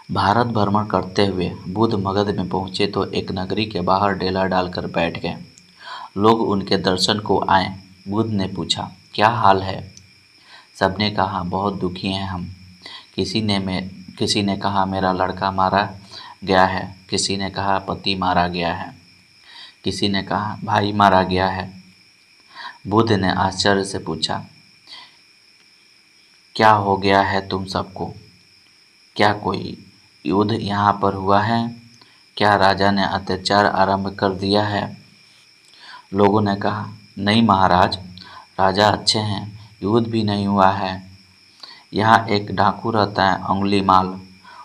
भारत भ्रमण करते हुए बुद्ध मगध में पहुंचे तो एक नगरी के बाहर डेला डालकर बैठ गए। लोग उनके दर्शन को आए। बुद्ध ने पूछा, क्या हाल है? सबने कहा, बहुत दुखी हैं हम। किसी ने कहा, मेरा लड़का मारा गया है। किसी ने कहा, पति मारा गया है। किसी ने कहा, भाई मारा गया है। बुद्ध ने आश्चर्य से पूछा, क्या हो गया है तुम सबको? क्या कोई युद्ध यहाँ पर हुआ है? क्या राजा ने अत्याचार आरंभ कर दिया है? लोगों ने कहा, नहीं महाराज, राजा अच्छे हैं, युद्ध भी नहीं हुआ है। यहाँ एक डाकू रहता है, अंगुलीमाल।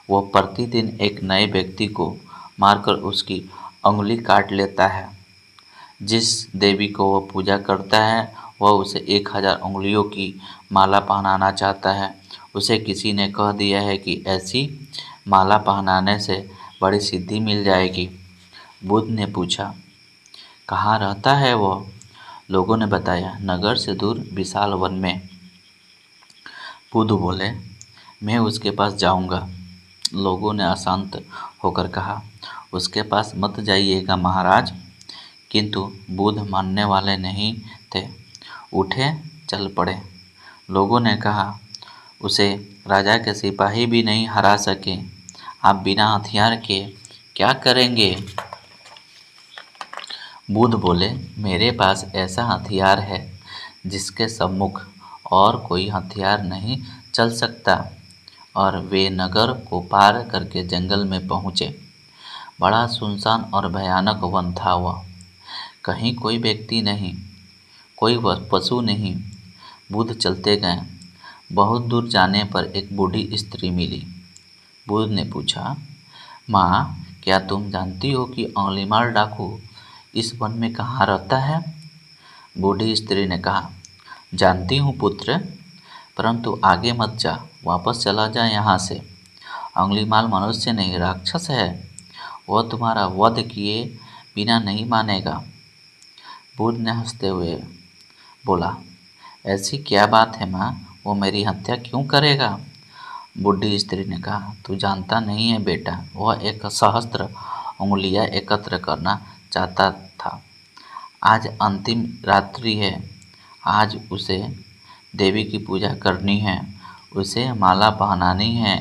वो प्रतिदिन एक नए व्यक्ति को मारकर उसकी अंगुली काट लेता है। जिस देवी को वो पूजा करता है वह उसे 1000 उंगलियों की माला पहनाना चाहता है। उसे किसी ने कह दिया है कि ऐसी माला पहनाने से बड़ी सिद्धि मिल जाएगी। बुद्ध ने पूछा, कहाँ रहता है वो? लोगों ने बताया, नगर से दूर विशाल वन में। बुद्ध बोले, मैं उसके पास जाऊंगा। लोगों ने अशांत होकर कहा, उसके पास मत जाइएगा महाराज। किंतु बुद्ध मानने वाले नहीं थे। उठे, चल पड़े। लोगों ने कहा, उसे राजा के सिपाही भी नहीं हरा सके, आप बिना हथियार के क्या करेंगे? बुद्ध बोले, मेरे पास ऐसा हथियार है जिसके सम्मुख और कोई हथियार नहीं चल सकता। और वे नगर को पार करके जंगल में पहुँचे। बड़ा सुनसान और भयानक वन था वह। कहीं कोई व्यक्ति नहीं, कोई पशु नहीं। बुद्ध चलते गए। बहुत दूर जाने पर एक बूढ़ी स्त्री मिली। बुद्ध ने पूछा, माँ, क्या तुम जानती हो कि अंगुलीमाल डाकू इस वन में कहाँ रहता है? बूढ़ी स्त्री ने कहा, जानती हूँ पुत्र, परंतु आगे मत जा, वापस चला जा यहाँ से। अंगुलीमाल मनुष्य नहीं, राक्षस है। वह तुम्हारा वध किए बिना नहीं मानेगा। बुद्ध ने हंसते हुए बोला, ऐसी क्या बात है माँ, वो मेरी हत्या क्यों करेगा? बूढ़ी स्त्री ने कहा, तू जानता नहीं है बेटा, वह एक सहस्त्र उंगलियां एकत्र करना चाहता था। आज अंतिम रात्रि है। आज उसे देवी की पूजा करनी है, उसे माला पहनानी है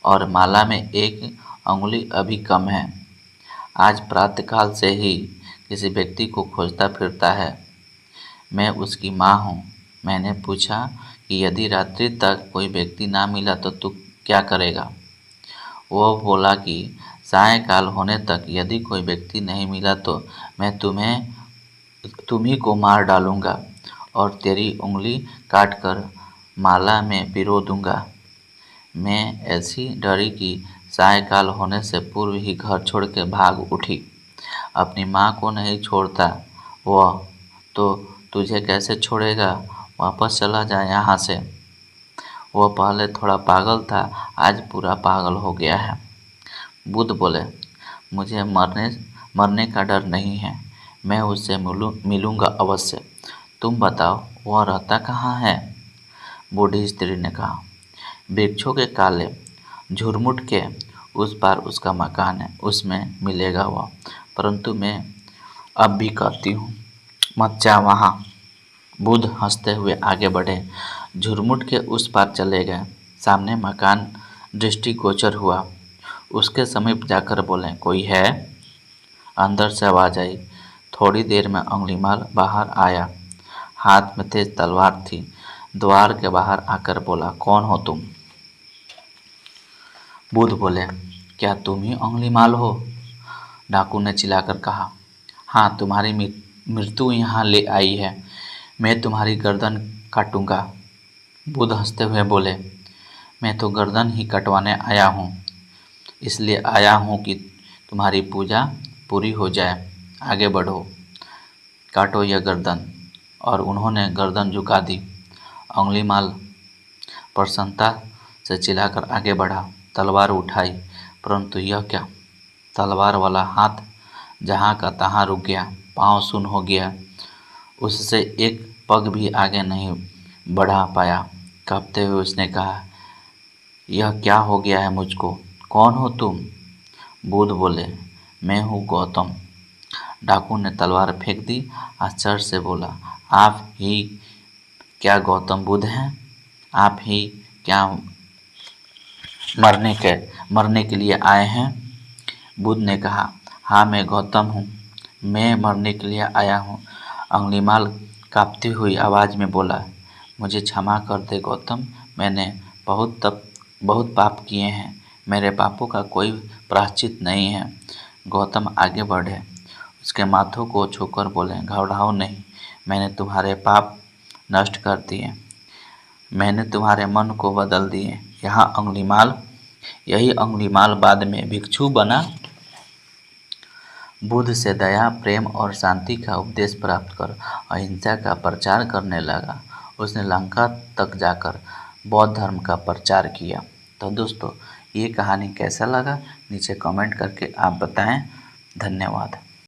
और माला में एक अंगुली अभी कम है। आज प्रातःकाल से ही किसी व्यक्ति को खोजता फिरता है। मैं उसकी माँ हूँ। मैंने पूछा कि यदि रात्रि तक कोई व्यक्ति ना मिला तो तू क्या करेगा? वो बोला कि सायंकाल होने तक यदि कोई व्यक्ति नहीं मिला तो मैं तुम्ही को मार डालूंगा और तेरी उंगली काटकर माला में पिरो दूंगा। मैं ऐसी डरी कि सायंकाल होने से पूर्व ही घर छोड़ के भाग उठी। अपनी माँ को नहीं छोड़ता वह, तो तुझे कैसे छोड़ेगा? वापस चला जा यहाँ से। वह पहले थोड़ा पागल था, आज पूरा पागल हो गया है। बुद्ध बोले, मुझे मरने का डर नहीं है, मैं उससे मिलूंगा अवश्य। तुम बताओ, वह रहता कहाँ है? बूढ़ी स्त्री ने कहा, वृक्षों के काले झुरमुट के उस पार उसका मकान है, उसमें मिलेगा वह। परंतु मैं अब भी कहती हूँ, मत जा वहाँ। बुद्ध हंसते हुए आगे बढ़े, झुरमुट के उस पार चले गए। सामने मकान दृष्टिगोचर हुआ। उसके समीप जाकर बोले, कोई है? अंदर से आवाज आई। थोड़ी देर में अंगुलीमाल बाहर आया। हाथ में तेज तलवार थी। द्वार के बाहर आकर बोला, कौन हो तुम? बुद्ध बोले, क्या तुम ही अंगुलीमाल हो? डाकू ने चिल्लाकर कहा, हाँ, तुम्हारी मृत्यु यहाँ ले आई है। मैं तुम्हारी गर्दन काटूंगा। बुद्ध हंसते हुए बोले, मैं तो गर्दन ही कटवाने आया हूँ। इसलिए आया हूँ कि तुम्हारी पूजा पूरी हो जाए। आगे बढ़ो, काटो यह गर्दन। और उन्होंने गर्दन झुका दी। अंगुलीमाल प्रसन्नता से चिल्लाकर आगे बढ़ा, तलवार उठाई, परंतु यह क्या, तलवार वाला हाथ जहाँ का तहाँ रुक गया। पाँव सुन्न हो गया। उससे एक पग भी आगे नहीं बढ़ा पाया। कांपते हुए उसने कहा, यह क्या हो गया है मुझको? कौन हो तुम? बुद्ध बोले, मैं हूँ गौतम। डाकू ने तलवार फेंक दी। आश्चर्य से बोला, आप ही क्या गौतम बुद्ध हैं? आप ही क्या मरने के लिए आए हैं? बुद्ध ने कहा, हाँ मैं गौतम हूँ, मैं मरने के लिए आया हूँ। अंगुलीमाल कांपती हुई आवाज़ में बोला, मुझे क्षमा कर दे गौतम, मैंने बहुत पाप किए हैं, मेरे पापों का कोई प्रायश्चित नहीं है। गौतम आगे बढ़े, उसके माथों को छूकर बोले, घबराओ नहीं, मैंने तुम्हारे पाप नष्ट कर दिए, मैंने तुम्हारे मन को बदल दिए। यही अंगुलीमाल बाद में भिक्षु बना। बुद्ध से दया, प्रेम और शांति का उपदेश प्राप्त कर अहिंसा का प्रचार करने लगा। उसने लंका तक जाकर बौद्ध धर्म का प्रचार किया। तो दोस्तों, ये कहानी कैसा लगा नीचे कमेंट करके आप बताएं। धन्यवाद।